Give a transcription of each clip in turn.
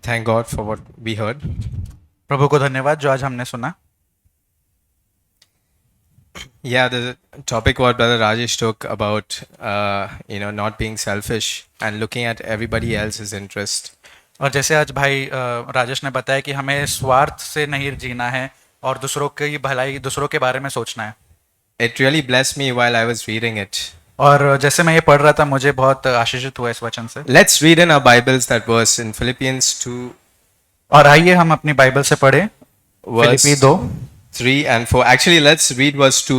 Thank God for what we heard. प्रभु को धन्यवाद जो आज हमने सुना. Yeah, the topic what Brother Rajesh took about, not being selfish and looking at everybody else's interest. और जैसे आज भाई राजेश ने बताया कि हमें स्वार्थ से नहीं जीना है और दूसरों की भलाई, दूसरों के बारे में सोचना है. It really blessed me while I was reading it. और जैसे मैं ये पढ़ रहा था मुझे बहुत आशीषित हुआ इस वचन से. Let's read in our Bibles that verse in Philippians 2, और आइए हम अपनी बाइबल से पढ़े verse Philippi 2 3 and 4. Actually, let's read verse 2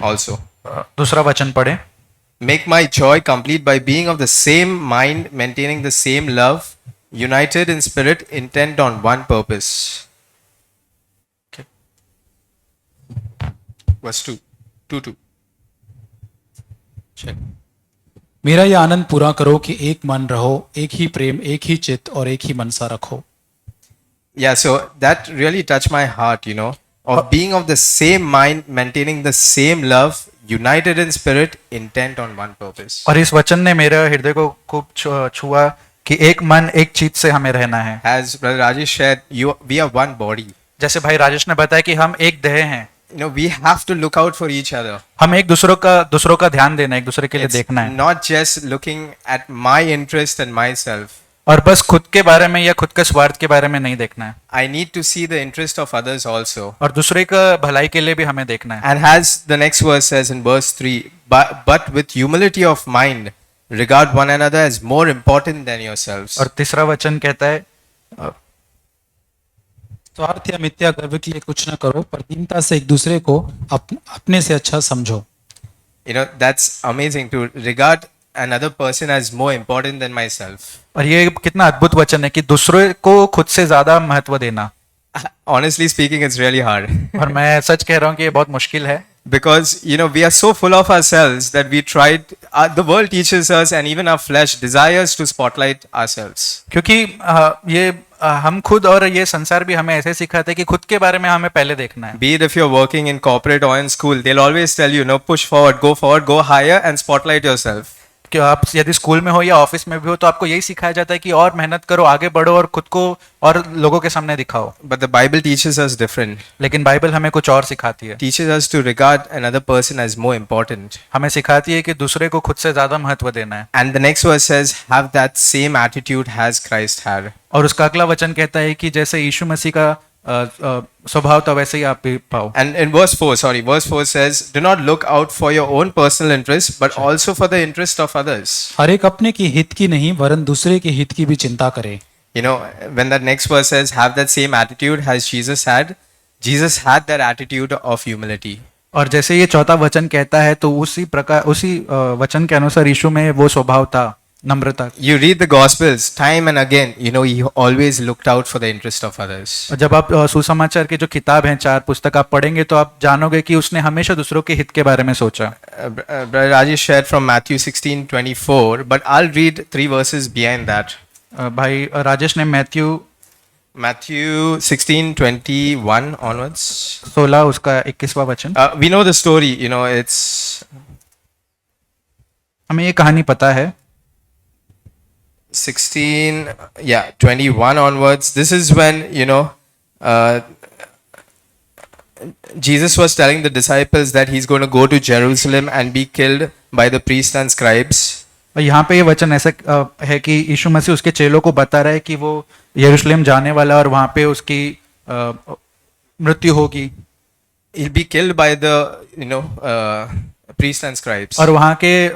also. दूसरा वचन पढ़े. Make my joy complete by being of the same mind, maintaining the same love, united in spirit, intent on one purpose. Okay. Verse 2. 2. मेरा यह आनंद पूरा करो कि एक मन रहो, एक ही प्रेम, एक ही चित्त और एक ही मनसा रखो. Yeah, so that really touched my heart, of being of the same mind, maintaining the same love, united in spirit, intent on one purpose. और इस वचन ने मेरे हृदय को खूब छुआ कि एक मन एक चीज से हमें रहना है. As Brother Rajesh shared, we are one body. जैसे भाई राजेश ने बताया कि हम एक देह हैं. We have to look out for each other. हम एक दूसरों का ध्यान देना है, एक दूसरे के लिए देखना है. Not just looking at my interest and myself. और बस खुद के बारे में या खुद के स्वार्थ के बारे में नहीं देखना है. I need to see the interest of others also. और दूसरे का भलाई के लिए भी हमें देखना है. And as the next verse says in verse 3, but with humility of mind, regard one another as more important than yourselves. और तीसरा वचन कहता है स्वार्थ या मिथ्या गर्व के लिए कुछ न करो, पर दीनता से एक दूसरे को अपने से अच्छा समझो. That's amazing to regard another person as more important than myself. और ये कितना अद्भुत वचन है कि दूसरे को खुद से ज्यादा महत्व देना. Honestly speaking, it's really hard. और मैं सच कह रहा हूँ कि ये बहुत मुश्किल है. Because we are so full of ourselves that we tried. The world teaches us, and even our flesh desires to spotlight ourselves. क्योंकि ये हम खुद और ये संसार भी हमें ऐसे सिखाते हैं कि खुद के बारे में हमें पहले देखना है. Be it if you're working in corporate or in school, they'll always tell you, push forward, go higher, and spotlight yourself. कि आप यदि स्कूल में हो या ऑफिस में भी हो तो आपको यही सिखाया जाता है कि और मेहनत करो, आगे बढ़ो और खुद को और लोगों के सामने दिखाओ. But the Bible teaches us different. लेकिन बाइबल हमें कुछ और सिखाती है. Teaches us to regard another person as more important. हमें सिखाती है कि दूसरे को खुद से ज्यादा महत्व देना है. And the next verse says, have that same attitude as Christ had. और उसका अगला वचन कहता है कि जैसे यीशु मसीह का स्वभाव था वैसे ही आप भी पाओ. And in verse 4 says, do not look out for your own personal interest, but also for the interest of others. हर एक अपने की हित की नहीं वरन दूसरे के हित की भी चिंता करे. When that next verse says, have that same attitude as Jesus had that attitude of humility. और जैसे ये चौथा वचन कहता है तो उसी वचन के अनुसार यीशु में वो स्वभाव था, नम्रता. You read the Gospels time and again, he always looked out for the interest of others. और जब आप सुसमाचार की जो किताब हैं 4 पुस्तक आप पढ़ेंगे तो आप जानोगे कि उसने हमेशा दूसरों के हित के बारे में सोचा. Brother Rajesh shared from Matthew 16:24, but I'll read 3 verses behind that. भाई राजेश ने Matthew 16:21 onwards. 16 उसका 21वां वचन. We know the story, it's हमें ये कहानी पता है. 21 onwards. This is when Jesus was telling the disciples that he's going to go to Jerusalem and be killed by the priests and scribes. और यहाँ पे ये वचन ऐसा है कि यीशु मसीह उसके चेलों को बता रहा है कि वो यरूशलेम जाने वाला और वहाँ पे उसकी मृत्यु होगी. He'll be killed by the priests and scribes. और वहाँ के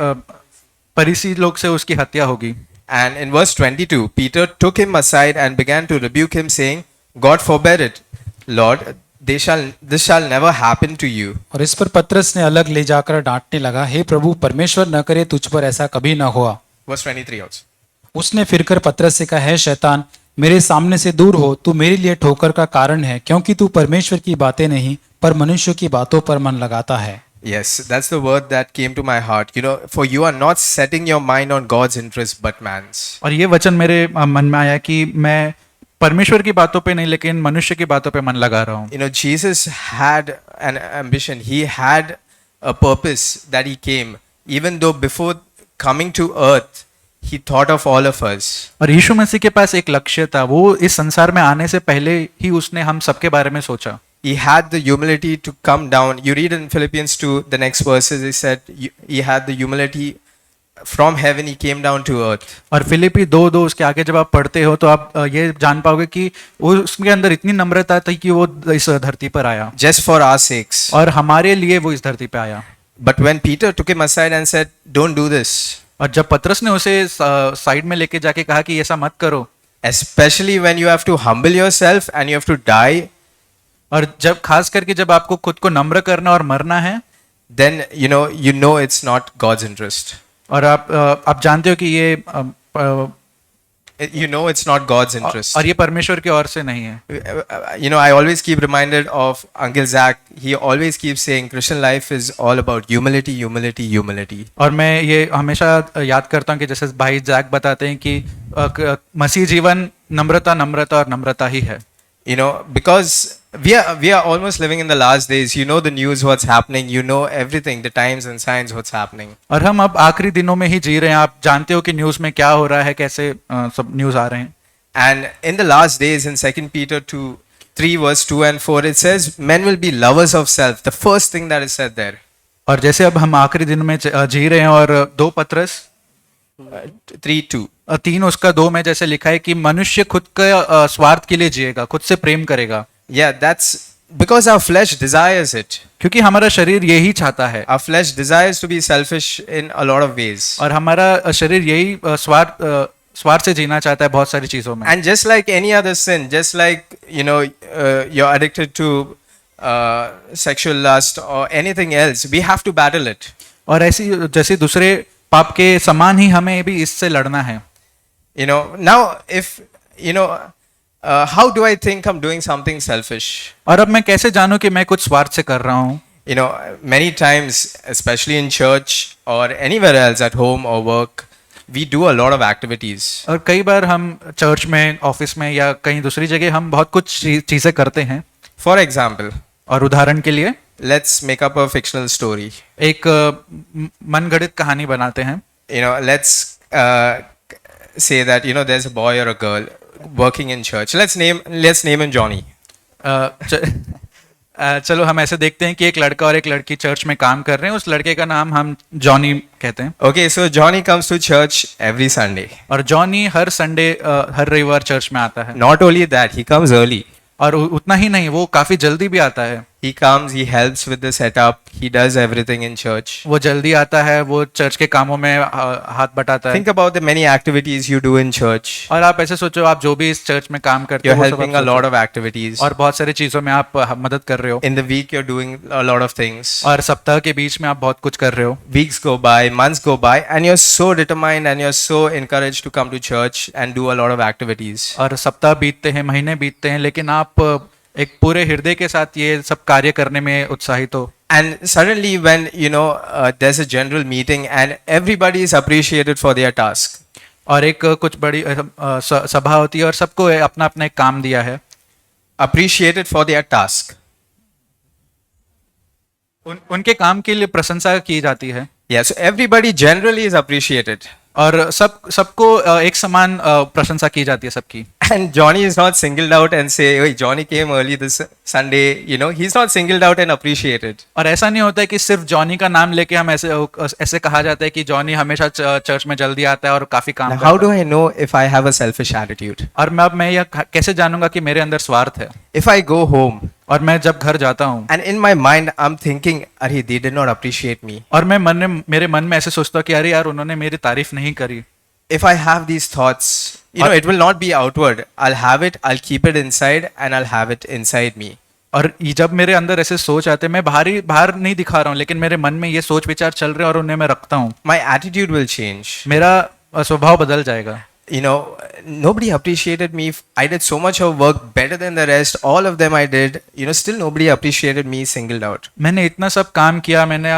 फरीसी लोग से उसकी हत्या होगी. And in verse 22, Peter took him aside and began to rebuke him, saying, God forbid it, Lord, this shall never happen to you. और इस पर पतरस ने अलग ले जाकर डांटने लगा, हे प्रभु, परमेश्वर न करे तुझ पर ऐसा कभी न हुआ. Verse 23 also. उसने फिरकर पतरस से कहा, हे शैतान, मेरे सामने से दूर हो, तू मेरे लिए ठोकर का कारण है, क्योंकि तू परमेश्वर की बातें नहीं पर मनुष्य की बातों पर मन लगाता है. Yes, that's the word that came to my heart. For you are not setting your mind on God's interest but man's. और ये वचन मेरे मन में आया कि मैं परमेश्वर की बातों पे नहीं लेकिन मनुष्य की बातों पे मन लगा रहा हूँ. Jesus had an ambition. He had a purpose that he came. Even though before coming to earth, He thought of all of us. और यीशु मसीह के पास एक लक्ष्य था, वो इस संसार में आने से पहले ही उसने हम सबके बारे में सोचा। He had the humility to come down. You read in Philippians 2, the next verses, he said, he had the humility from heaven, he came down to earth. और फिलिपी 2:2 उसके आगे जब आप पढ़ते हो तो आप ये जान पाओगे कि वो उसके अंदर इतनी नम्रता थी कि वो इस धरती पर आया Just for our sakes. और हमारे लिए वो इस धरती पे आया। But when Peter took him aside and said, don't do this, और जब पतरस ने उसे साइड में लेके जाके कहा कि ऐसा मत करो, especially when you have to humble yourself and you have to die, और जब खास करके जब आपको खुद को नम्र करना और मरना है, then you know it's not God's interest. और आप जानते हो कि ये You know it's not God's interest. और ये परमेश्वर की ओर से नहीं है। I always keep reminded of Uncle Zach. He always keeps saying Christian life is all about humility, humility, humility. और मैं ये हमेशा याद करता हूँ कि जैसे भाई जैक बताते हैं कि मसीह जीवन नम्रता नम्रता और नम्रता ही है। Because we are almost living in the last days. You know the news, what's happening. You know everything, the times and signs, what's happening. और हम अब आखिरी दिनों में ही जी रहे हैं। आप जानते हो कि न्यूज़ में क्या हो रहा है, कैसे सब न्यूज़ आ रहे हैं। And in the last days, in 2 Peter 3 verse 2 and 4, it says, men will be lovers of self. The first thing that is said there. और जैसे अब हम आखिरी दिन में जी रहे हैं और 2 पतरस 3:2. 3 उसका 2 में जैसे लिखा है कि मनुष्य खुद का स्वार्थ के लिए जिएगा, खुद से प्रेम करेगा। Yeah, that's because our flesh desires it. क्योंकि हमारा शरीर यही चाहता है। Our flesh desires to be selfish in a lot of ways. और हमारा शरीर यही स्वार्थ से जीना चाहता है बहुत सारी चीजों में। And just like any other sin, just like you're addicted to sexual lust or anything else, we have to battle it. और ऐसी जैसे दूसरे पाप के समान ही हमें भी इससे लड़ना है। Now if how do I think I'm doing something selfish? और अब मैं कैसे जानूं कि मैं कुछ स्वार्थ से कर रहा हूँ? Many times, especially in church or anywhere else at home or work, we do a lot of activities. और कई बार हम चर्च में, ऑफिस में या कहीं दूसरी जगह हम बहुत कुछ चीजें करते हैं। For example, और उदाहरण के लिए let's make up a fictional story. एक मनगढ़ंत कहानी बनाते हैं। Let's say that there's a boy or a girl working in church. Let's name him Johnny. चलो हम ऐसे देखते हैं कि एक लड़का और एक लड़की चर्च में काम कर रहे हैं। उस लड़के का नाम हम जॉनी कहते हैं। Okay, so Johnny comes to church every Sunday. और जॉनी हर संडे हर रविवार चर्च में आता है। Not only that, he comes early. और उतना ही नहीं, वो काफी जल्दी भी आता है। He comes, he helps with the setup, he does everything in church. वो जल्दी आता है, वो चर्च के कामों में हाथ बटाता है। Think about the many activities you do in church. और आप ऐसे सोचो, आप जो भी इस चर्च में काम करते You're हो, वो सब helping आप a lot of activities. और बहुत सारी चीजों में आप मदद कर रहे हो। In the week, you're doing a lot of things. और सप्ताह के बीच में आप बहुत कुछ कर रहे हो। Weeks go by, months go by, and you're so determined and you're so encouraged to come to church and do a lot of activities. और सप्ताह बीतते हैं, महीने बीतते हैं, लेकिन आप एक पूरे हृदय के साथ ये सब कार्य करने में उत्साहित हो। And suddenly when there's a general meeting and everybody is appreciated for their task. और एक कुछ बड़ी सभा होती है और सबको अपना अपना एक काम दिया है। Appreciated for their task. उनके काम के लिए प्रशंसा की जाती है। Yeah, so everybody generally is appreciated. और सबको एक समान प्रशंसा की जाती है सबकी। And Johnny is not singled out and say, "Hey, Johnny came early this Sunday." He's not singled out and appreciated. और ऐसा नहीं होता है कि सिर्फ जॉनी का नाम लेके हम ऐसे कहा जाता है कि जॉनी हमेशा चर्च में जल्दी आता है और काफी काम करता है। How do I know if I have a selfish attitude? और मैं यह कैसे जानूंगा कि मेरे अंदर स्वार्थ है? If I go home और मैं जब घर जाता हूँ and in my mind I'm thinking, "Arey, they did not appreciate me." और मेरे मन में ऐसे सोचता हूँ कि अरे यार, उन्होंने मेरी तारीफ नहीं करी। If I have these thoughts, it will not be outward. I'll have it, I'll keep it inside, and I'll have it inside me. और जब मेरे अंदर ऐसे सोच आते हैं, मैं बाहर नहीं दिखा रहा हूँ, लेकिन मेरे मन में ये सोच विचार चल रहे हैं और उन्हें मैं रखता हूँ। My attitude will change. मेरा स्वभाव बदल जाएगा। Nobody appreciated me. I did so much of work better than the rest. All of them I did. Still nobody appreciated me, singled out. मैंने इतना सब काम किया, मैंने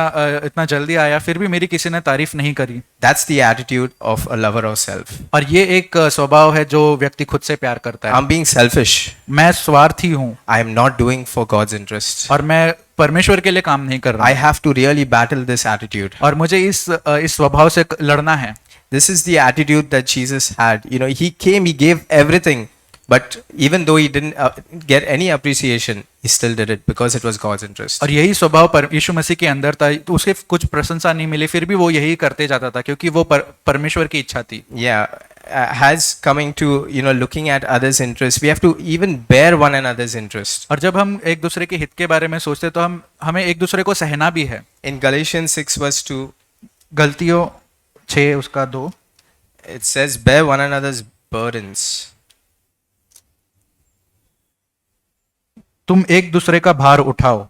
इतना जल्दी आया, फिर भी मेरी किसी ने तारीफ नहीं करी। That's the attitude of a lover of self. और ये एक स्वभाव है जो व्यक्ति खुद से प्यार करता है। I'm being selfish. मैं स्वार्थी हूँ। I am not doing for God's interest. और मैं परमेश्वर के लिए काम नहीं कर रहा। I have to really battle this attitude. और मुझे इस स्वभाव से लड़ना है। This is the attitude that Jesus had. You know, he came, he gave everything, but even though he didn't get any appreciation, he still did it because it was God's interest. और यही स्वभाव यीशु मसीह के अंदर था, तो उसे कुछ प्रशंसा नहीं मिली, फिर भी वो यही करते जाता था क्योंकि वो परमेश्वर की इच्छा थी. Yeah, has coming to, you know, looking at others' interests, we have to even bear one another's interest. और जब हम एक दूसरे के हित के बारे में सोचते तो हमें एक दूसरे को सहना भी है. In Galatians 6 verse 2, गलतियों 6 उसका 2, it says, bear one another's burdens. तुम एक दूसरे का भार उठाओ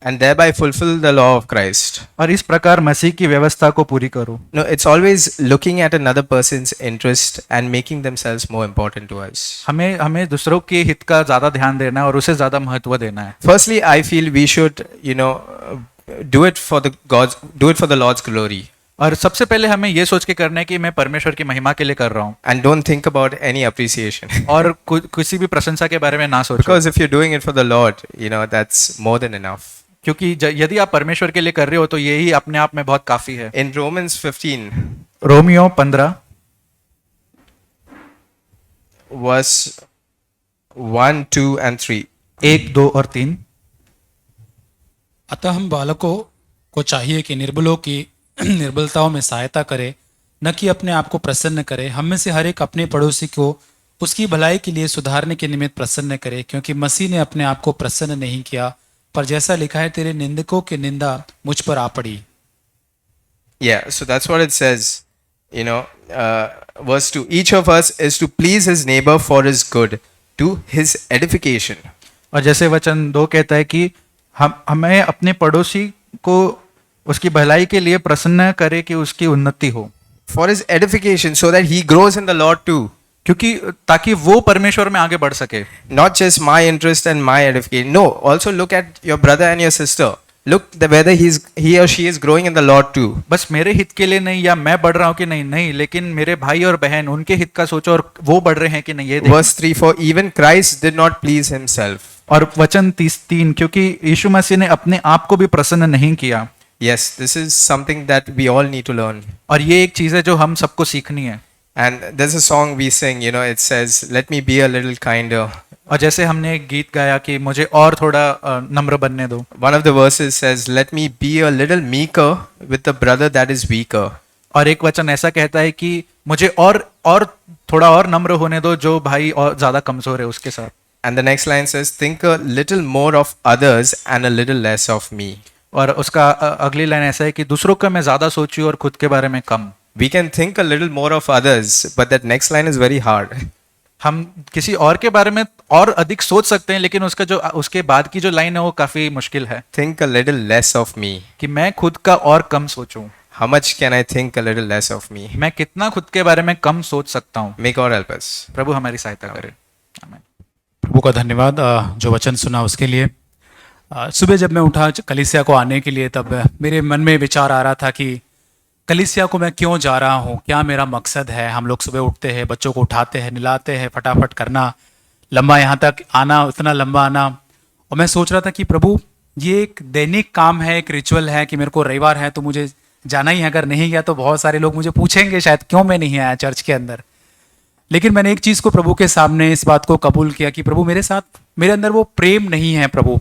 And thereby fulfill the law of Christ. और इस प्रकार मसीह की व्यवस्था को पूरी करो. No, it's always looking at another person's interest and making themselves more important to us. हमें दूसरों के हित का ज्यादा ध्यान देना है और उसे ज्यादा महत्व देना है. Firstly, I feel we should, you know, do it for the Lord's glory. और सबसे पहले हमें ये सोच के करना है कि मैं परमेश्वर की महिमा के लिए कर रहा हूँ. And don't think about any appreciation. और किसी भी प्रशंसा के बारे में ना सोचो. Because if you're doing it for the Lord, you know, that's more than enough. क्योंकि यदि आप परमेश्वर के लिए कर रहे हो तो यही अपने आप में बहुत काफी है. In Romans 15, Romeo 15 verse 1, 2 and 3. 1, 2 और 3. अतः हम बालकों को चाहिए कि निर्बलों की निर्बलताओं में सहायता करे, न कि अपने आप को प्रसन्न करे. हम में से हर एक अपने पड़ोसी को उसकी भलाई के लिए सुधारने के निमित्त प्रसन्न करे, क्योंकि मसीह ने अपने आप को प्रसन्न नहीं किया, पर जैसा लिखा है, तेरे निंदकों की निंदा मुझ पर आ पड़ी. Yeah, so that's what it says. You know, verse 2, each of us is to please his neighbor for his good, to his edification. और जैसे वचन 2 कहता है कि हमें अपने पड़ोसी को उसकी भलाई के लिए प्रसन्न करे कि उसकी उन्नति हो. For his edification, so that he grows in the Lord too. क्योंकि ताकि वो परमेश्वर में आगे बढ़ सके. Not just my interest and my edification. No, also look at your brother and your sister. Look whether he or she is growing in the Lord too. बस मेरे हित के लिए नहीं या मैं बढ़ रहा हूँ कि नहीं, लेकिन मेरे भाई और बहन उनके हित का सोचो और वो बढ़ रहे हैं कि नहीं, ये देखो. Verse 3, for even Christ did not please himself. और वचन 33, क्योंकि यीशु मसीह ने अपने आप को भी प्रसन्न नहीं किया. Yes, this is something that we all need to learn. और ये एक चीज है जो हम सबको सीखनी है. And there's a song we sing, you know, it says, let me be a little kinder. और जैसे हमने एक गीत गाया कि मुझे और थोड़ा नम्र बनने दो. One of the verses says, let me be a little meeker with the brother that is weaker. और एक वचन ऐसा कहता है कि मुझे और थोड़ा और नम्र होने दो जो भाई और ज्यादा कमजोर है उसके साथ. And the next line says, think a little more of others and a little less of me. और उसका अगली लाइन ऐसा है कि दूसरों का मैं ज्यादा सोचूं और खुद के बारे में कम. We can think a little more of others, but that next line is very hard. हम किसी और के बारे में और अधिक सोच सकते हैं, लेकिन उसके बाद की जो लाइन है वो काफी मुश्किल है. Think a little less of me. कि मैं खुद का और कम सोचूं. How much can I think a little less of me? मैं कितना खुद के बारे में कम सोच सकता हूँ. May God help us. प्रभु हमारी सहायता करे. आमीन. प्रभु का धन्यवाद जो वचन सुना उसके लिए. सुबह जब मैं उठा कलीसिया को आने के लिए, तब मेरे मन में विचार आ रहा था कि कलीसिया को मैं क्यों जा रहा हूँ, क्या मेरा मकसद है. हम लोग सुबह उठते हैं, बच्चों को उठाते हैं, नहलाते हैं, फटाफट करना, लंबा यहाँ तक आना, उतना लंबा आना. और मैं सोच रहा था कि प्रभु ये एक दैनिक काम है, एक रिचुअल है कि मेरे को रविवार है तो मुझे जाना ही है. अगर नहीं गया तो बहुत सारे लोग मुझे पूछेंगे शायद क्यों मैं नहीं आया चर्च के अंदर. लेकिन मैंने एक चीज़ को प्रभु के सामने इस बात को कबूल किया कि प्रभु मेरे अंदर वो प्रेम नहीं है प्रभु,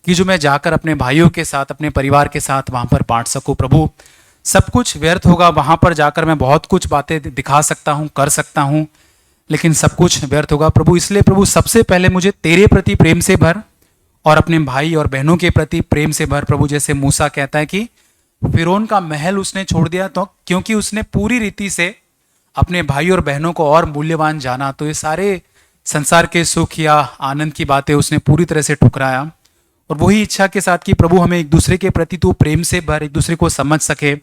कि जो मैं जाकर अपने भाइयों के साथ, अपने परिवार के साथ वहाँ पर बांट सकूँ. प्रभु सब कुछ व्यर्थ होगा, वहाँ पर जाकर मैं बहुत कुछ बातें दिखा सकता हूँ, कर सकता हूँ, लेकिन सब कुछ व्यर्थ होगा. प्रभु इसलिए प्रभु सबसे पहले मुझे तेरे प्रति प्रेम से भर और अपने भाई और बहनों के प्रति प्रेम से भर. प्रभु जैसे मूसा कहता है कि फिरौन का महल उसने छोड़ दिया तो क्योंकि उसने पूरी रीति से अपने भाई और बहनों को और मूल्यवान जाना, तो ये सारे संसार के सुख या आनंद की बातें उसने पूरी तरह से ठुकराया. और वही इच्छा के साथ कि प्रभु हमें एक दूसरे के प्रति तो प्रेम से भर, एक दूसरे को समझ सके.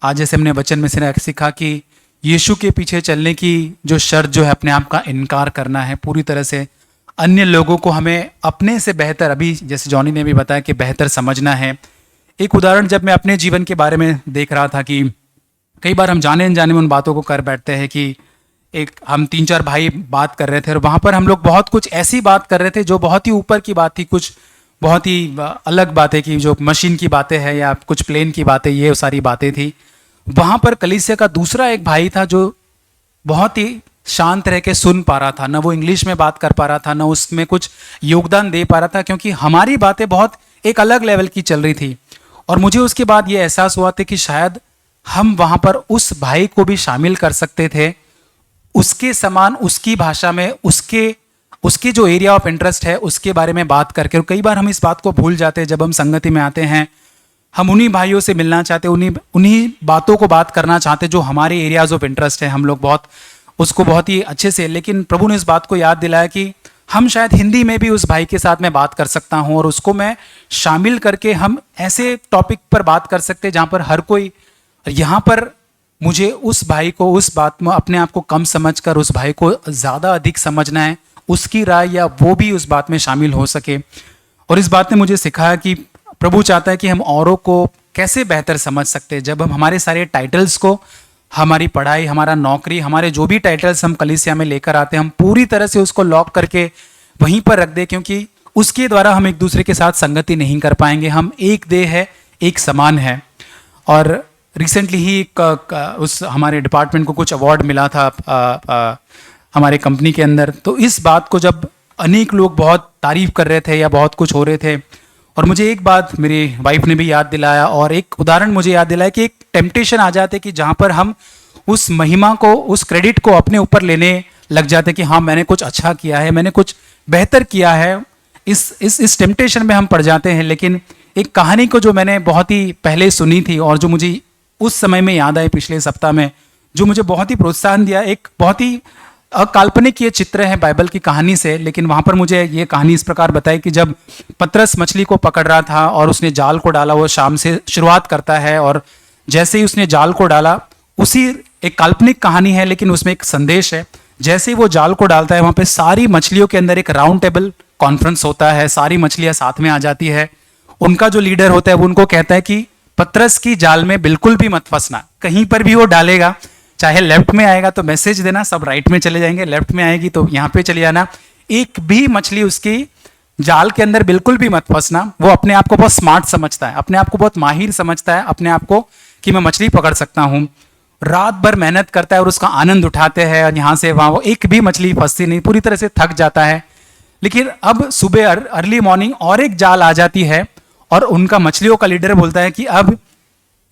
आज जैसे हमने वचन में से सीखा कि यीशु के पीछे चलने की जो शर्त जो है अपने आप का इनकार करना है पूरी तरह से. अन्य लोगों को हमें अपने से बेहतर, अभी जैसे जॉनी ने भी बताया कि बेहतर समझना है. एक उदाहरण जब मैं अपने जीवन के बारे में देख रहा था कि कई बार हम जाने अनजाने में उन बातों को कर बैठते हैं कि हम 3-4 भाई बात कर रहे थे और वहाँ पर हम लोग बहुत कुछ ऐसी बात कर रहे थे जो बहुत ही ऊपर की बात थी, कुछ बहुत ही अलग बातें की, जो मशीन की बातें हैं या कुछ प्लेन की बातें, ये सारी बातें थी. वहाँ पर कलीसिया का दूसरा एक भाई था जो बहुत ही शांत रह के सुन पा रहा था, ना वो इंग्लिश में बात कर पा रहा था, ना उसमें कुछ योगदान दे पा रहा था, क्योंकि हमारी बातें बहुत एक अलग लेवल की चल रही थी। और मुझे उसके बाद ये एहसास हुआ था कि शायद हम वहाँ पर उस भाई को भी शामिल कर सकते थे, उसके समान, उसकी भाषा में, उसके जो एरिया ऑफ इंटरेस्ट है उसके बारे में बात करके। और कई बार हम इस बात को भूल जाते हैं जब हम संगति में आते हैं, हम उन्हीं भाइयों से मिलना चाहते, उन्हीं बातों को बात करना चाहते जो हमारे एरियाज ऑफ इंटरेस्ट है, हम लोग बहुत ही अच्छे से। लेकिन प्रभु ने इस बात को याद दिलाया कि हम शायद हिंदी में भी उस भाई के साथ में बात कर सकता हूँ और उसको मैं शामिल करके हम ऐसे टॉपिक पर बात कर सकते हैं जहाँ पर हर कोई, यहाँ पर मुझे उस भाई को उस बात में अपने आप को कम समझकर उस भाई को ज़्यादा अधिक समझना है, उसकी राय या वो भी उस बात में शामिल हो सके। और इस बात ने मुझे सिखाया कि प्रभु चाहता है कि हम औरों को कैसे बेहतर समझ सकते हैं। जब हम हमारे सारे टाइटल्स को, हमारी पढ़ाई, हमारा नौकरी, हमारे जो भी टाइटल्स हम कलीसिया में लेकर आते हैं, हम पूरी तरह से उसको लॉक करके वहीं पर रख दें, क्योंकि उसके द्वारा हम एक दूसरे के साथ संगति नहीं कर पाएंगे। हम एक देह है, एक समान है। और रिसेंटली ही उस हमारे डिपार्टमेंट को कुछ अवार्ड मिला था हमारे कंपनी के अंदर। तो इस बात को जब अनेक लोग बहुत तारीफ कर रहे थे या बहुत कुछ हो रहे थे, और मुझे एक बात मेरी वाइफ ने भी याद दिलाया और एक उदाहरण मुझे याद दिलाया कि एक टेम्पटेशन आ जाते कि जहाँ पर हम उस महिमा को, उस क्रेडिट को अपने ऊपर लेने लग जाते कि हाँ मैंने कुछ अच्छा किया है, मैंने कुछ बेहतर किया है। इस टेम्पटेशन में हम पड़ जाते हैं। लेकिन एक कहानी को जो मैंने बहुत ही पहले सुनी थी और जो मुझे उस समय में याद आई पिछले सप्ताह में, जो मुझे बहुत ही प्रोत्साहन दिया, एक बहुत ही अकाल्पनिक ये चित्र है बाइबल की कहानी से। लेकिन वहाँ पर मुझे ये कहानी इस प्रकार बताई कि जब पतरस मछली को पकड़ रहा था और उसने जाल को डाला, वो शाम से शुरुआत करता है और जैसे ही उसने जाल को डाला, उसी एक काल्पनिक कहानी है लेकिन उसमें एक संदेश है। जैसे ही वो जाल को डालता है, वहाँ पे सारी मछलियों के अंदर एक राउंड टेबल कॉन्फ्रेंस होता है, सारी मछलियाँ साथ में आ जाती है। उनका जो लीडर होता है वो उनको कहता है कि पतरस की जाल में बिल्कुल भी मत फंसना, कहीं पर भी वो डालेगा, चाहे लेफ्ट में आएगा तो मैसेज देना, सब राइट में चले जाएंगे, लेफ्ट में आएगी तो यहाँ पे चले जाना, एक भी मछली उसकी जाल के अंदर बिल्कुल भी मत फंसना। वो अपने आप को बहुत स्मार्ट समझता है, अपने आप को बहुत माहिर समझता है, अपने आप को कि मैं मछली पकड़ सकता हूँ। रात भर मेहनत करता है और उसका आनंद उठाते हैं और यहाँ से वहाँ, वो एक भी मछली फंसती नहीं, पूरी तरह से थक जाता है। लेकिन अब सुबह अर्ली मॉर्निंग और एक जाल आ जाती है और उनका मछलियों का लीडर बोलता है कि अब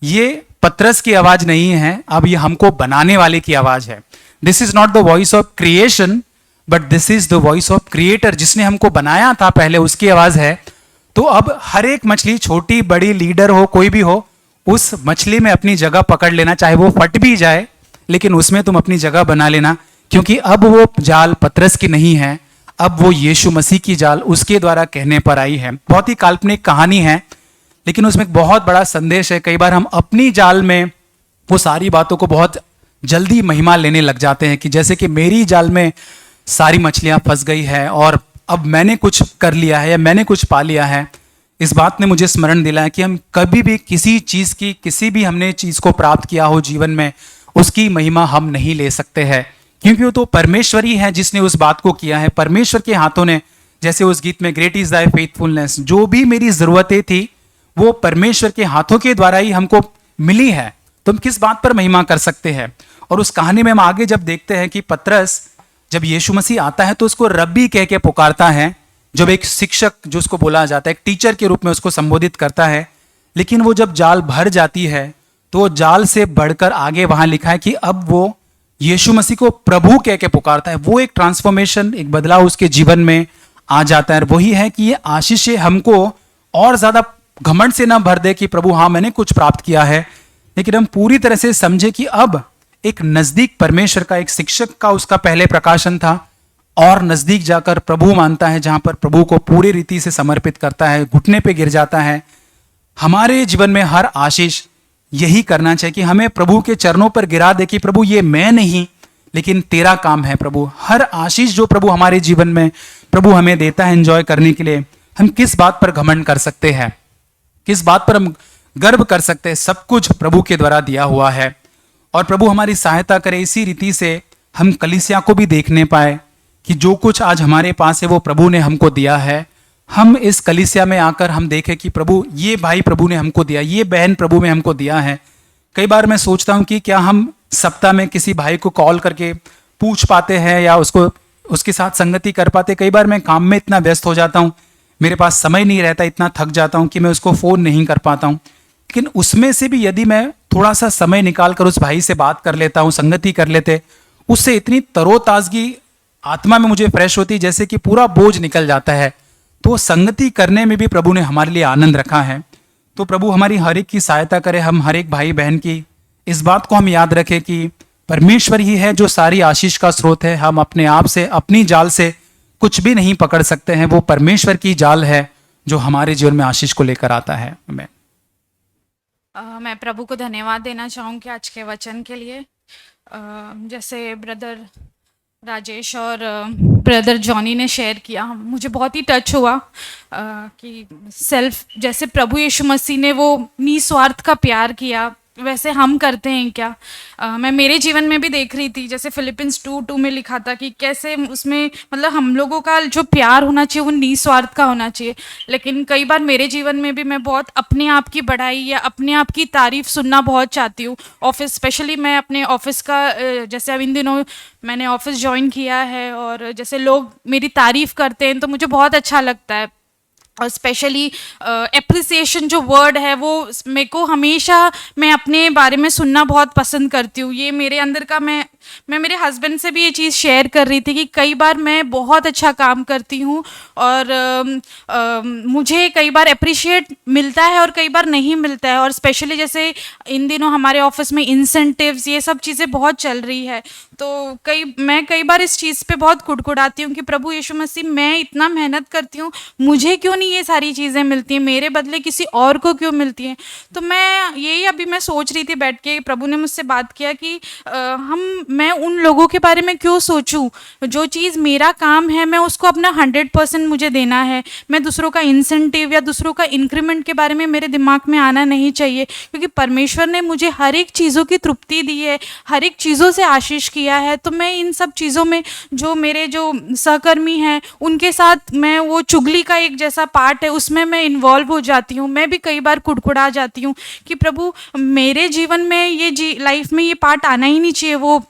ये पतरस की आवाज नहीं है, अब ये हमको बनाने वाले की आवाज है। This is not the voice of creation but this is the voice of creator, जिसने हमको बनाया था पहले, उसकी आवाज है। तो अब हर एक मछली, छोटी बड़ी, लीडर हो कोई भी हो, उस मछली में अपनी जगह पकड़ लेना, चाहे वो फट भी जाए लेकिन उसमें तुम अपनी जगह बना लेना, क्योंकि अब वो जाल पतरस की नहीं है, अब वो यीशु मसीह की जाल उसके द्वारा कहने पर आई है। बहुत ही काल्पनिक कहानी है लेकिन उसमें एक बहुत बड़ा संदेश है। कई बार हम अपनी जाल में वो सारी बातों को बहुत जल्दी महिमा लेने लग जाते हैं कि जैसे कि मेरी जाल में सारी मछलियां फंस गई है और अब मैंने कुछ कर लिया है या मैंने कुछ पा लिया है। इस बात ने मुझे स्मरण दिलाया कि हम कभी भी किसी चीज़ की, किसी भी हमने चीज़ को प्राप्त किया हो जीवन में, उसकी महिमा हम नहीं ले सकते हैं, क्योंकि वो तो परमेश्वर ही है जिसने उस बात को किया है। परमेश्वर के हाथों ने, जैसे उस गीत में ग्रेट इज दाई फेथफुलनेस, जो भी मेरी ज़रूरतें थी वो परमेश्वर के हाथों के द्वारा ही हमको मिली है, तो हम किस बात पर महिमा कर सकते हैं। और उस कहानी में हम आगे जब देखते हैं कि पतरस जब यीशु मसीह आता है तो उसको रब्बी कह के पुकारता है, जब एक शिक्षक जो उसको बोला जाता है, एक टीचर के रूप में उसको संबोधित करता है। लेकिन वो जब जाल भर जाती है तो जाल से बढ़कर आगे वहां लिखा है कि अब वो यीशु मसीह को प्रभु कह के पुकारता है। वो एक ट्रांसफॉर्मेशन, एक बदलाव उसके जीवन में आ जाता है। वही है कि ये आशीष हमको और ज्यादा घमंड से ना भर दे कि प्रभु हाँ मैंने कुछ प्राप्त किया है, लेकिन हम पूरी तरह से समझे कि अब एक नजदीक परमेश्वर का, एक शिक्षक का उसका पहले प्रकाशन था और नजदीक जाकर प्रभु मानता है, जहां पर प्रभु को पूरी रीति से समर्पित करता है, घुटने पे गिर जाता है। हमारे जीवन में हर आशीष यही करना चाहिए कि हमें प्रभु के चरणों पर गिरा दे कि प्रभु ये मैं नहीं लेकिन तेरा काम है। प्रभु हर आशीष जो प्रभु हमारे जीवन में प्रभु हमें देता है एंजॉय करने के लिए, हम किस बात पर घमंड कर सकते हैं, किस बात पर हम गर्व कर सकते हैं। सब कुछ प्रभु के द्वारा दिया हुआ है और प्रभु हमारी सहायता करे इसी रीति से हम कलीसिया को भी देखने पाए कि जो कुछ आज हमारे पास है वो प्रभु ने हमको दिया है। हम इस कलीसिया में आकर हम देखें कि प्रभु ये भाई प्रभु ने हमको दिया, ये बहन प्रभु में हमको दिया है, कई बार मैं सोचता हूँ कि क्या हम सप्ताह में किसी भाई को कॉल करके पूछ पाते हैं या उसको उसके साथ संगति कर पाते। कई बार मैं काम में इतना व्यस्त हो जाता हूँ, मेरे पास समय नहीं रहता, इतना थक जाता हूँ कि मैं उसको फ़ोन नहीं कर पाता हूँ। लेकिन उसमें से भी यदि मैं थोड़ा सा समय निकाल कर उस भाई से बात कर लेता हूँ, संगति कर लेते, उससे इतनी तरोताजगी आत्मा में मुझे फ्रेश होती, जैसे कि पूरा बोझ निकल जाता है। तो संगति करने में भी प्रभु ने हमारे लिए आनंद रखा है। तो प्रभु हमारी हर एक की सहायता करे, हम हर एक भाई बहन की इस बात को हम याद रखें कि परमेश्वर ही है जो सारी आशीष का स्रोत है। हम अपने आप से, अपनी जाल से कुछ भी नहीं पकड़ सकते हैं। वो परमेश्वर की जाल है जो हमारे जीवन में आशीष को लेकर आता है। मैं प्रभु को धन्यवाद देना चाहूँगी आज के वचन के लिए। जैसे ब्रदर राजेश और ब्रदर जॉनी ने शेयर किया, मुझे बहुत ही टच हुआ कि सेल्फ, जैसे प्रभु यीशु मसीह ने वो निस्वार्थ का प्यार किया, वैसे हम करते हैं क्या? मैं मेरे जीवन में भी देख रही थी, जैसे फिलिपिन्स 2:2 में लिखा था कि कैसे उसमें मतलब हम लोगों का जो प्यार होना चाहिए वो निस्वार्थ का होना चाहिए। लेकिन कई बार मेरे जीवन में भी मैं बहुत अपने आप की बढ़ाई या अपने आप की तारीफ सुनना बहुत चाहती हूँ। ऑफिस, स्पेशली मैं अपने ऑफिस का, जैसे अब इन दिनों मैंने ऑफिस ज्वाइन किया है और जैसे लोग मेरी तारीफ करते हैं तो मुझे बहुत अच्छा लगता है। और स्पेशली एप्रिसिएशन जो वर्ड है वो मेरे को हमेशा, मैं अपने बारे में सुनना बहुत पसंद करती हूँ। ये मेरे अंदर का, मैं मेरे हस्बैंड से भी ये चीज़ शेयर कर रही थी कि कई बार मैं बहुत अच्छा काम करती हूँ और मुझे कई बार अप्रिशिएट मिलता है और कई बार नहीं मिलता है। और स्पेशली जैसे इन दिनों हमारे ऑफिस में इंसेंटिव्स, ये सब चीज़ें बहुत चल रही है, तो मैं कई बार इस चीज़ पे बहुत कुड़कुड़ाती हूँ कि प्रभु यीशु मसीह, मैं इतना मेहनत करती हूँ, मुझे क्यों नहीं ये सारी चीज़ें मिलती हैं, मेरे बदले किसी और को क्यों मिलती हैं? तो मैं यही अभी मैं सोच रही थी बैठ के, प्रभु ने मुझसे बात किया कि मैं उन लोगों के बारे में क्यों सोचूं? जो चीज़ मेरा काम है मैं उसको अपना 100% मुझे देना है। मैं दूसरों का इंसेंटिव या दूसरों का इंक्रीमेंट के बारे में मेरे दिमाग में आना नहीं चाहिए, क्योंकि परमेश्वर ने मुझे हर एक चीज़ों की तृप्ति दी है, हर एक चीज़ों से आशीष किया है। तो मैं इन सब चीज़ों में, जो मेरे जो सहकर्मी हैं उनके साथ मैं वो चुगली का एक जैसा पार्ट है, उसमें मैं इन्वॉल्व हो जाती हूँ। मैं भी कई बार कुड़कुड़ा जाती हूँ कि प्रभु, मेरे जीवन में ये लाइफ में ये पार्ट आना ही नहीं चाहिए, वो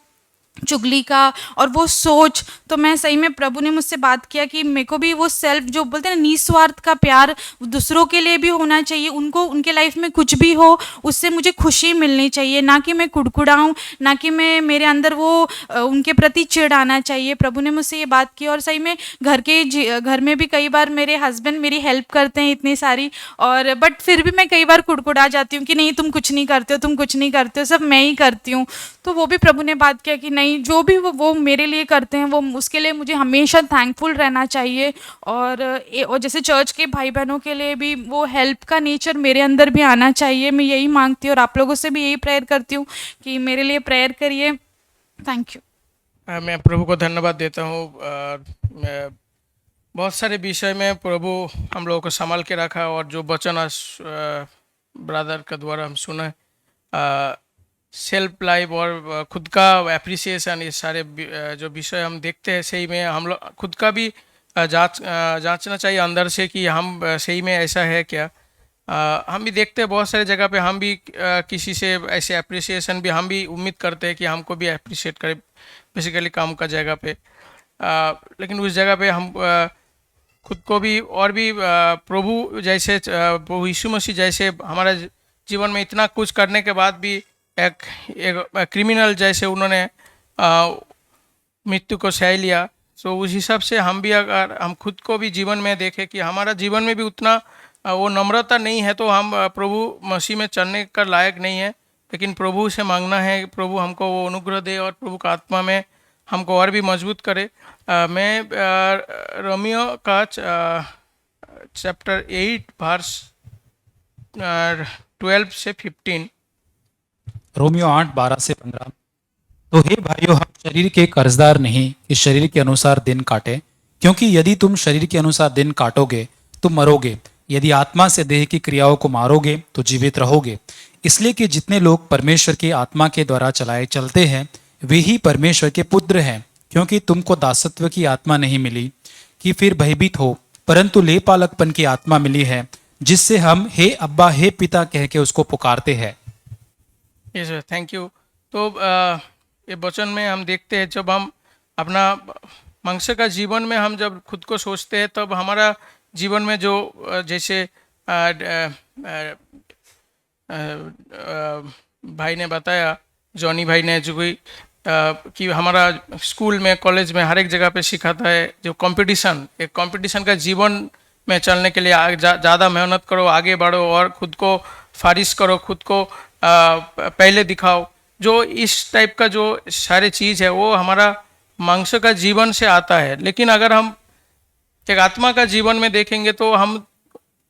चुगली का और वो सोच। तो मैं सही में, प्रभु ने मुझसे बात किया कि मेरे को भी वो सेल्फ, जो बोलते हैं ना, निस्वार्थ का प्यार दूसरों के लिए भी होना चाहिए। उनको, उनके लाइफ में कुछ भी हो उससे मुझे खुशी मिलनी चाहिए, ना कि मैं कुड़कुड़ाऊँ, ना कि मैं, मेरे अंदर वो उनके प्रति चिढ़ आना चाहिए। प्रभु ने मुझसे ये बात की। और सही में घर में भी कई बार मेरे हस्बैंड मेरी हेल्प करते हैं इतनी सारी, और बट फिर भी मैं कई बार कुड़कुड़ा जाती हूँ कि नहीं, तुम कुछ नहीं करते हो, तुम कुछ नहीं करते हो, सब मैं ही करती हूँ। तो वो भी प्रभु ने बात किया कि नहीं, जो भी वो मेरे लिए करते हैं, वो उसके लिए मुझे हमेशा थैंकफुल रहना चाहिए। और जैसे चर्च के भाई बहनों के लिए भी वो हेल्प का नेचर मेरे अंदर भी आना चाहिए। मैं यही मांगती हूँ और आप लोगों से भी यही प्रेयर करती हूँ कि मेरे लिए प्रेयर करिए। Thank you. मैं प्रभु को धन्यवाद देता हूँ। बहुत सारे विषय में प्रभु हम लोगों को संभाल के रखा, और जो वचन आज ब्रदर के द्वारा हम सुने, सेल्फ लाइफ और खुद का एप्रिसिएशन, ये सारे जो विषय हम देखते हैं, सही में हम लोग खुद का भी जांचना चाहिए अंदर से कि हम सही में ऐसा है क्या। हम भी देखते हैं बहुत सारे जगह पे, हम भी किसी से ऐसे एप्रिसिएशन भी हम भी उम्मीद करते हैं कि हमको भी एप्रिशिएट करे, बेसिकली काम का जगह पे। लेकिन उस जगह पे हम खुद को भी और भी प्रभु जैसे, प्रभु यीशु मसीह जैसे हमारे जीवन में इतना कुछ करने के बाद भी एक क्रिमिनल जैसे उन्होंने मृत्यु को सह लिया। तो उस हिसाब से हम भी, अगर हम खुद को भी जीवन में देखें कि हमारा जीवन में भी उतना वो नम्रता नहीं है, तो हम प्रभु मसीह में चलने का लायक नहीं है। लेकिन प्रभु से मांगना है, प्रभु हमको वो अनुग्रह दे और प्रभु का आत्मा में हमको और भी मजबूत करे। मैं रोमियो का चैप्टर 8 वर्स 12 से 15, रोमियो 8:12 से 15। तो हे भाइयों, हम शरीर के कर्जदार नहीं कि शरीर के अनुसार दिन काटे, क्योंकि यदि तुम शरीर के अनुसार दिन काटोगे तो मरोगे, यदि आत्मा से देह की क्रियाओं को मारोगे तो जीवित रहोगे। इसलिए कि जितने लोग परमेश्वर की आत्मा के द्वारा चलाए चलते हैं वे ही परमेश्वर के पुत्र हैं। क्योंकि तुमको दासत्व की आत्मा नहीं मिली कि फिर भयभीत हो, परंतु लेपालकपन की आत्मा मिली है, जिससे हम हे अब्बा, हे पिता कह के उसको पुकारते हैं। Yes sir, thank you. तो ये वचन में हम देखते हैं, जब हम अपना मनुष्य का जीवन में हम जब खुद को सोचते हैं, तब हमारा जीवन में जो जैसे भाई ने बताया, जॉनी भाई ने, जो कि हमारा स्कूल में, कॉलेज में, हर एक जगह पे सिखाता है, जो कंपटीशन, एक कंपटीशन का जीवन में चलने के लिए ज़्यादा मेहनत करो, आगे बढ़ो और खुद को फारिश करो, खुद को पहले दिखाओ। जो इस टाइप का जो सारे चीज़ है वो हमारा मांस का जीवन से आता है। लेकिन अगर हम एक आत्मा का जीवन में देखेंगे तो हम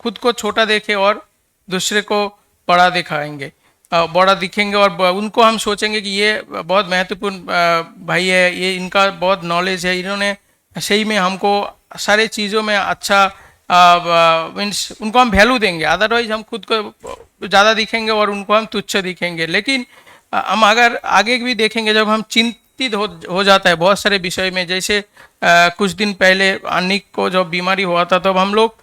खुद को छोटा देखें और दूसरे को बड़ा दिखाएंगे, बड़ा दिखेंगे, और उनको हम सोचेंगे कि ये बहुत महत्वपूर्ण भाई है, ये इनका बहुत नॉलेज है, इन्होंने सही में हमको सारे चीज़ों में अच्छा मीन्स उनको हम वैल्यू देंगे। अदरवाइज हम खुद को ज़्यादा दिखेंगे और उनको हम तुच्छ दिखेंगे। लेकिन हम अगर आगे भी देखेंगे, जब हम चिंतित हो जाता है बहुत सारे विषय में, जैसे कुछ दिन पहले अनिक को जब बीमारी हुआ था, तब हम लोग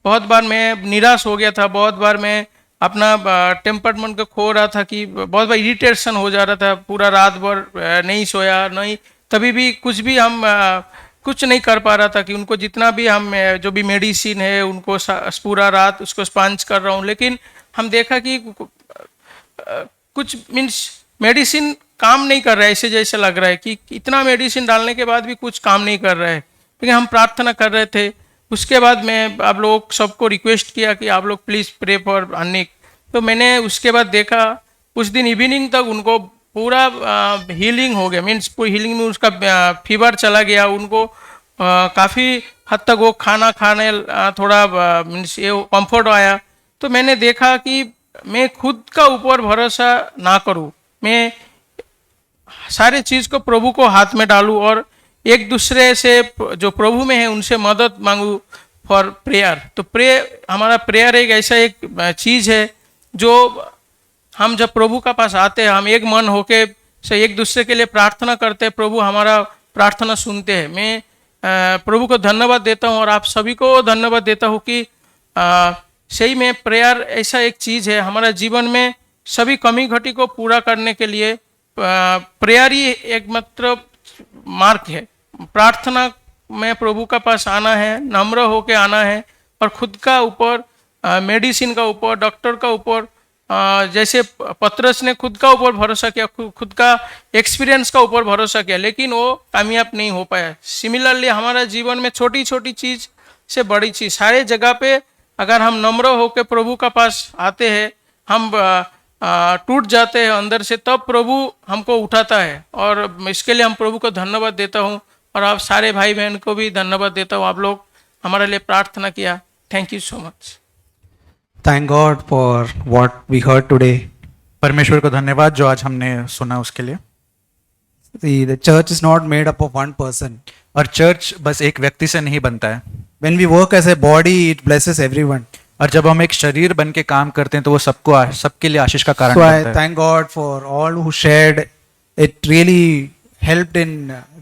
बहुत बार मैं निराश हो गया था, बहुत बार मैं अपना टेम्परमेंट को खो रहा था, कि बहुत बार इरिटेशन हो जा रहा था, पूरा रात भर नहीं सोया, नहीं, तभी भी कुछ भी हम कुछ नहीं कर पा रहा था, कि उनको जितना भी हम जो भी मेडिसिन है उनको पूरा रात उसको स्पंज कर रहा हूँ। लेकिन हम देखा कि कुछ मीन्स मेडिसिन काम नहीं कर रहा है, ऐसे जैसे लग रहा है कि इतना मेडिसिन डालने के बाद भी कुछ काम नहीं कर रहा है। लेकिन हम प्रार्थना कर रहे थे। उसके बाद मैं आप लोग सबको रिक्वेस्ट किया कि आप लोग प्लीज़ प्रे फॉर अनिक। तो मैंने उसके बाद देखा, उस दिन इवनिंग तक उनको पूरा हीलिंग हो गया, मीन्स पूरी हीलिंग में उसका फीवर चला गया, उनको काफ़ी हद तक वो खाना खाने थोड़ा मीन्स ये कंफर्ट आया। तो मैंने देखा कि मैं खुद का ऊपर भरोसा ना करूं, मैं सारे चीज़ को प्रभु को हाथ में डालूं और एक दूसरे से जो प्रभु में है उनसे मदद मांगू फॉर प्रेयर। तो हमारा प्रेयर एक ऐसा एक चीज़ है जो हम जब प्रभु का पास आते हैं, हम एक मन होके से एक दूसरे के लिए प्रार्थना करते हैं, प्रभु हमारा प्रार्थना सुनते हैं। मैं प्रभु को धन्यवाद देता हूँ और आप सभी को धन्यवाद देता हूँ कि सही में प्रेयर ऐसा एक चीज़ है हमारा जीवन में, सभी कमी घटी को पूरा करने के लिए प्रेयर ही एक मात्र मार्ग है। प्रार्थना में प्रभु का पास आना है, नम्र होके आना है, और खुद का ऊपर मेडिसिन का ऊपर, डॉक्टर का ऊपर, जैसे पतरस ने खुद का ऊपर भरोसा किया, खुद का एक्सपीरियंस का ऊपर भरोसा किया, लेकिन वो कामयाब नहीं हो पाया। सिमिलरली हमारा जीवन में छोटी छोटी चीज़ से बड़ी चीज़, सारे जगह पे अगर हम नम्र होकर प्रभु का पास आते हैं, हम टूट जाते हैं अंदर से, तब प्रभु हमको उठाता है। और इसके लिए हम प्रभु को धन्यवाद देता हूँ, और आप सारे भाई बहन को भी धन्यवाद देता हूँ, आप लोग हमारे लिए प्रार्थना किया। Thank you so much. Thank God for what we heard today. परमेश्वर को धन्यवाद जो आज हमने सुना उसके लिए। The church is not made up of one person. और चर्च बस एक व्यक्ति से नहीं बनता है। When we work as a body, it blesses everyone. और जब हम एक शरीर बन के काम करते हैं तो वो सबके लिए आशीष का कारण So I बनता है। thank God for all who shared. It really helped in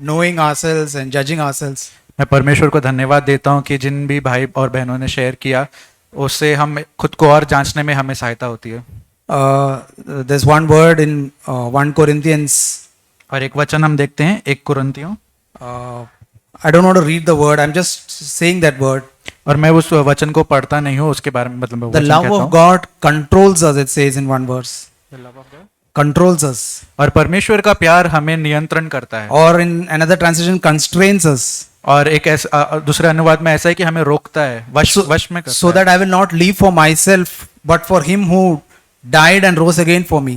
knowing ourselves and judging ourselves. मैं परमेश्वर को धन्यवाद देता हूँ कि जिन भी भाई और बहनों ने शेयर किया, उससे हम खुद को और जांचने में हमें सहायता होती है। There's one word in 1 Corinthians. और एक वचन हम देखते हैं 1 कुरिन्थियों। I don't want to read the word. I'm just saying that word. और मैं उस वचन को पढ़ता नहीं हूँ, उसके बारे में मतलब The love of God controls us, it says in one verse. Controls us. और परमेश्वर का प्यार हमें नियंत्रण करता है। Or in another translation, constrains us. और एक ऐसा दूसरे अनुवाद में ऐसा है कि हमें रोकता है, वश में करता So that I will not live for myself, but for Him who died and rose again for me.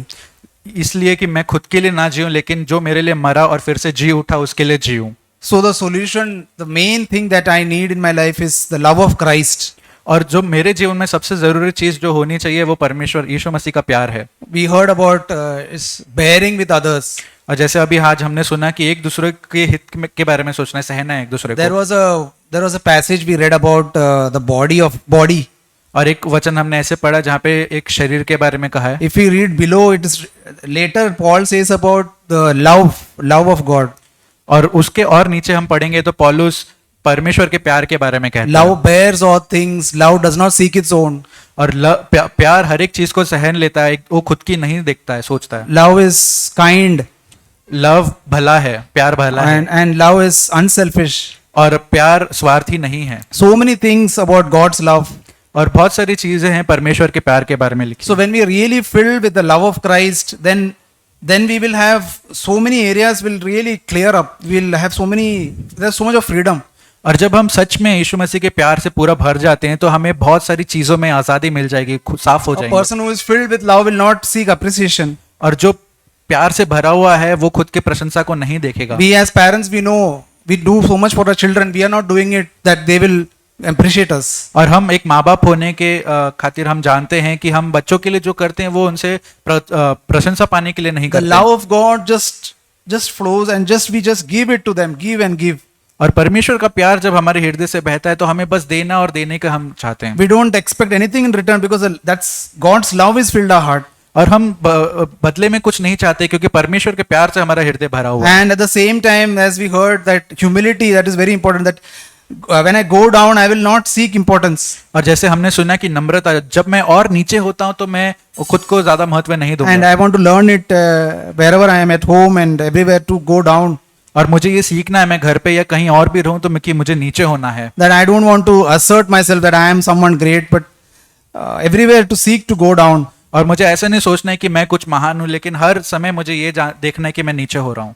इसलिए कि मैं खुद के लिए ना जीऊं, लेकिन जो मेरे लिए मरा और फिर से जी उठा उसके लिए जीऊं। So the solution, the main thing that I need in my life is the love of Christ. और जो मेरे जीवन में सबसे जरूरी चीज जो होनी चाहिए वो परमेश्वर यीशु मसीह का प्यार है। We heard about is bearing with others. और जैसे अभी आज हमने सुना कि एक दूसरे के हित के बारे में सोचना है, सहना है एक दूसरे को। There was a passage we read about the body. और एक वचन हमने ऐसे पढ़ा जहाँ पे एक शरीर के बारे में कहा है। If we read below, it is later Paul says about the love of God. और उसके और नीचे हम पढ़ेंगे तो पौलुस परमेश्वर के प्यार के बारे में कहता है। Love bears all things. Love does not seek its own. और प्यार हर एक चीज को सहन लेता है, वो खुद की नहीं देखता है, सोचता है। Love is kind, लव भला है, प्यार भला है, and love is unselfish. और प्यार स्वार्थी नहीं है। So many things about God's love. और बहुत सारी चीजें हैं परमेश्वर के प्यार के बारे में लिखी। So when we are really filled with the love of Christ, then we will have so many areas will really clear up. We'll have there's so much of freedom. और जब हम सच में यीशु मसीह के प्यार से पूरा भर जाते हैं तो हमें बहुत सारी चीजों में आजादी मिल जाएगी, साफ हो A जाएंगे। person who is filled with love will not seek appreciation. और जो प्यार से भरा हुआ है वो खुद के प्रशंसा को नहीं देखेगा। We as parents, we know we do so much for our children. We are not doing it that they will appreciate us. और हम एक माँ बाप होने के खातिर हम जानते हैं कि हम बच्चों के लिए जो करते हैं वो उनसे प्रशंसा पाने के लिए नहीं The करते। love of God just flows and we just give it to them, give and give. और परमेश्वर का प्यार जब हमारे हृदय से बहता है तो हमें बस देना और देने का हम चाहते हैं। We don't expect anything in return because that's God's love is filled our heart. और हम बदले में कुछ नहीं चाहते क्योंकि परमेश्वर के प्यार से हमारा हृदय भरा हुआ है। And at the same time, as we heard, that humility, that is very important, that when I go down, I will not seek importance. और जैसे हमने सुना कि नम्रता, जब मैं और नीचे होता हूं तो मैं खुद को ज्यादा महत्व नहीं And दूंगा। I want to learn it wherever I am at home and everywhere to go down. और मुझे ये सीखना है, मैं घर पे या कहीं और भी रहूं तो कि मुझे नीचे होना है। That I don't want to assert myself that I am someone great, but everywhere to seek to go down. और मुझे ऐसा नहीं सोचना है कि मैं कुछ महान हूं, लेकिन हर समय मुझे ये देखना है कि मैं नीचे हो रहा हूं।